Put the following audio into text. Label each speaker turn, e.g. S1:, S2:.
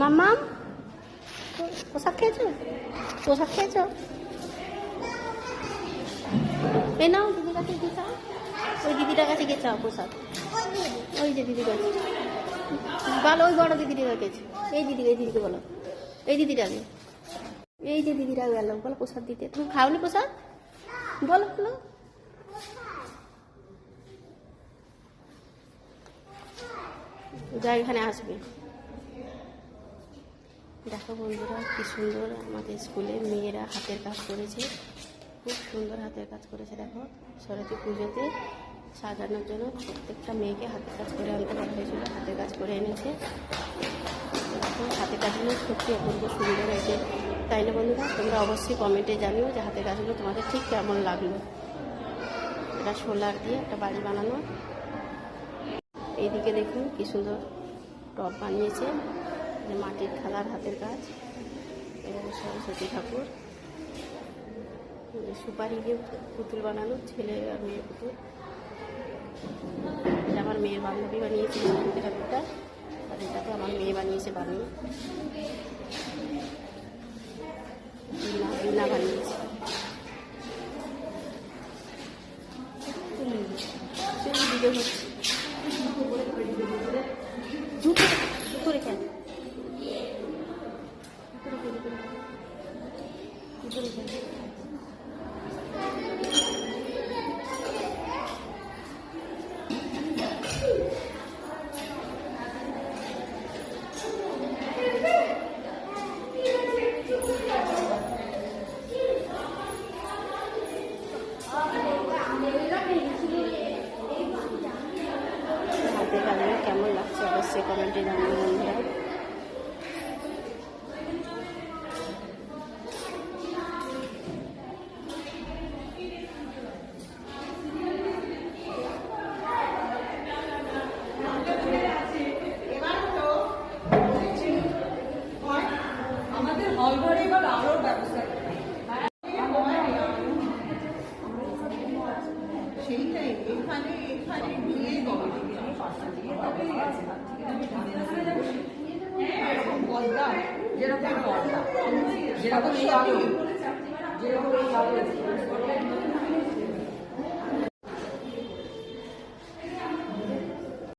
S1: মাম্মাম পোশাক খেয়েছো? পোশাক খেয়েছো? এ নাও দিদির কাছে গিয়ে চাও, ওই দিদিটার কাছে গিয়ে চাও পোশাক। ওই যে দিদির কাছে বলো, ওই বড় দিদির কাছে। এই দিদিকে বলো, এই দিদিটাকে, এই যে দিদিরা গেল বলো প্রসাদ দিতে। তুমি খাওনি প্রসাদ? বলো বলো। যা এখানে আসবে। দেখো বন্ধুরা কি সুন্দর আমাদের স্কুলে মেয়েরা হাতের কাজ করেছে, খুব সুন্দর হাতের কাজ করেছে। দেখো সরস্বতী পুজোতে সাজানোর জন্য প্রত্যেকটা মেয়েকে হাতের কাজ করে আনতে বলা হয়েছিল, হাতের কাজ করে এনেছে। দেখো হাতের কাজগুলো সত্যি অপূর্ব সুন্দর হয়েছে, তাই না বন্ধুরা? তোমরা অবশ্যই কমেন্টে জানিও যে হাতের কাজগুলো তোমাদের ঠিক কেমন লাগলো। এটা সোলার দিয়ে একটা বাড়ি বানানো। এইদিকে দেখুন কি সুন্দর টব বানিয়েছে, যে মাটির থালার হাতের কাজ। এবং সরস্বতী ঠাকুর, সুপারি দিয়ে পুতুল বানানো, ছেলে আর মেয়ের পুতুল। এটা আমার মেয়ের বান্ধবী বানিয়েছে সরস্বতী ঠাকুরটা, আর এটাকে আমার মেয়ে বানিয়েছে বানিয়ে বিনা বানিয়েছে। ভিডিও হচ্ছে করে কেন কেমন লাগছে অবশ্যই কমেন্টে জানিয়ে বন্ধুরা।
S2: আমাদের হল ঘরে এবার আরো ব্যবস্থা সেইটাই এখানে এখানে দিয়ে যেরকম পর্দা, যেরকম পর্দা, যেরকম